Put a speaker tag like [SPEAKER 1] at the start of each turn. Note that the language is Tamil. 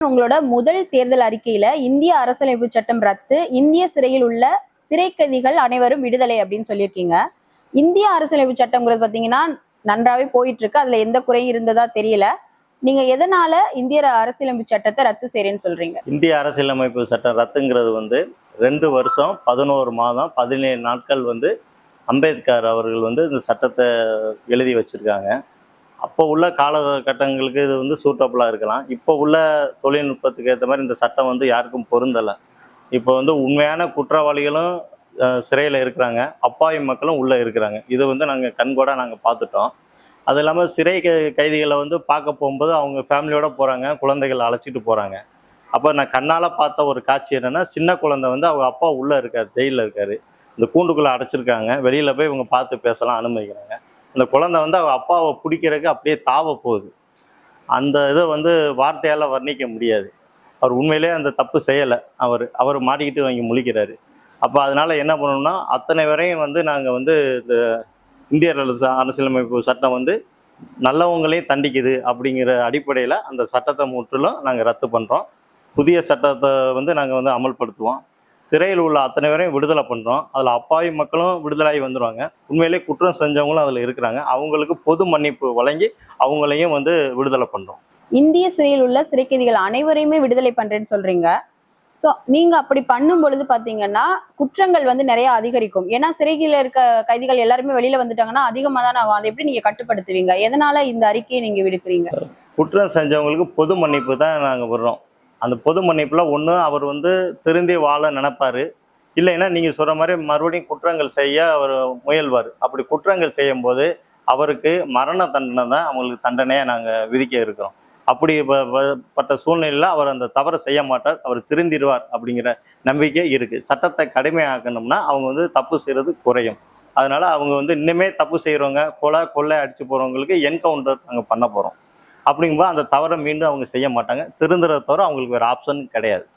[SPEAKER 1] உங்களோட முதல் தேர்தல் அறிக்கையில இந்திய அரசியலமைப்பு சட்டம் ரத்து, இந்திய சிறையில் உள்ள சிறை கைதிகள் அனைவரும் விடுதலை அப்படின்னு சொல்லியிருக்கீங்க. இந்திய அரசியலமைப்பு சட்டம்ங்கிறது பாத்தீங்கன்னா நன்றாவே போயிட்டு இருக்கு. அதுல எந்த குறையும் இருந்ததா தெரியல. நீங்க எதனால இந்திய அரசியலமைப்பு சட்டத்தை ரத்து செய்யறேன்னு சொல்றீங்க?
[SPEAKER 2] இந்திய அரசியலமைப்பு சட்டம் ரத்துங்கிறது 2 வருஷம் 11 மாதம் 17 நாட்கள் அம்பேத்கர் அவர்கள் இந்த சட்டத்தை எழுதி வச்சிருக்காங்க. அப்போ உள்ள காலகட்டங்களுக்கு இது சூட்டபுளாக இருக்கலாம். இப்போ உள்ள தொழில்நுட்பத்துக்கு ஏற்ற மாதிரி இந்த சட்டம் யாருக்கும் பொருந்தலை. இப்போ உண்மையான குற்றவாளிகளும் சிறையில் இருக்கிறாங்க, அப்பாவி மக்களும் உள்ளே இருக்கிறாங்க. இது நாங்கள் கண்கூட நாங்கள் பார்த்துட்டோம். அது இல்லாமல் சிறை கைதிகளை பார்க்க போகும்போது அவங்க ஃபேமிலியோடு போகிறாங்க, குழந்தைகள் அழைச்சிட்டு போகிறாங்க. அப்போ நான் கண்ணால் பார்த்த ஒரு காட்சி என்னென்னா, சின்ன குழந்தை அவங்க அப்பா உள்ளே இருக்கார், ஜெயிலில் இருக்கார். இந்த கூண்டுக்குள்ளே அடைச்சிருக்காங்க. வெளியில் போய் இவங்க பார்த்து பேசலாம் அனுமதிக்கிறாங்க. அந்த குழந்தை அவங்க அப்பாவை பிடிக்கிறதுக்கு அப்படியே தாவ போகுது. அந்த இதை வார்த்தையால் வர்ணிக்க முடியாது. அவர் உண்மையிலே அந்த தப்பு செய்யலை. அவர் மாட்டிக்கிட்டு வாங்கி முழிக்கிறாரு. அப்போ அதனால் என்ன பண்ணணும்னா, அத்தனை வரையும் நாங்கள் இந்த இந்திய அரசியலமைப்பு சட்டம் நல்லவங்களையும் தண்டிக்குது அப்படிங்கிற அடிப்படையில் அந்த சட்டத்தை முற்றிலும் நாங்கள் ரத்து பண்ணுறோம். புதிய சட்டத்தை நாங்கள் அமல்படுத்துவோம். சிறையில் உள்ள அத்தனை பேரையும் விடுதலை பண்ணுறோம். அதில் அப்பாவி மக்களும் விடுதலாகி வந்துடுவாங்க. உண்மையிலே குற்றம் செஞ்சவங்களும் அதில் இருக்கிறாங்க. அவங்களுக்கு பொது மன்னிப்பு வழங்கி அவங்களையும் விடுதலை பண்ணுறோம்.
[SPEAKER 1] இந்திய சிறையில் உள்ள சிறை கைதிகள் அனைவரையுமே விடுதலை பண்ணுறேன்னு சொல்கிறீங்க. ஸோ நீங்கள் அப்படி பண்ணும் பொழுது பார்த்தீங்கன்னா குற்றங்கள் நிறைய அதிகரிக்கும். ஏன்னா சிறையில் இருக்க கைதிகள் எல்லாருமே வெளியில் வந்துட்டாங்கன்னா அதிகமாக தானே ஆகும். அதை எப்படி நீங்கள் கட்டுப்படுத்துவீங்க? எதனால் இந்த அறிக்கையை நீங்கள் விடுக்கிறீங்க?
[SPEAKER 2] குற்றம் செஞ்சவங்களுக்கு பொது மன்னிப்பு தான் நாங்கள் விடுறோம். அந்த பொது மன்னிப்பில் ஒன்று அவர் திருந்தி வாழ நினைப்பார், இல்லைன்னா நீங்கள் சொல்கிற மாதிரி மறுபடியும் குற்றங்கள் செய்ய அவர் முயல்வார். அப்படி குற்றங்கள் செய்யும்போது அவருக்கு மரண தண்டனை தான் அவங்களுக்கு தண்டனையாக நாங்கள் விதிக்க இருக்கிறோம். அப்படி பட்ட சூழ்நிலையில் அவர் அந்த தவறை செய்ய மாட்டார், அவர் திருந்திடுவார் அப்படிங்கிற நம்பிக்கை இருக்குது. சட்டத்தை கடுமையாக்கணும்னா அவங்க தப்பு செய்கிறது குறையும். அதனால் அவங்க இன்னுமே தப்பு செய்கிறவங்க, கொள்ளை அடித்து போகிறவங்களுக்கு என்கவுண்டர் நாங்கள் பண்ண போகிறோம். அப்படிங்கும்போது அந்த தவறை மீண்டும் அவங்க செய்ய மாட்டாங்க. திருந்துறத தவிர அவங்களுக்கு வேறு ஆப்ஷன் கிடையாது.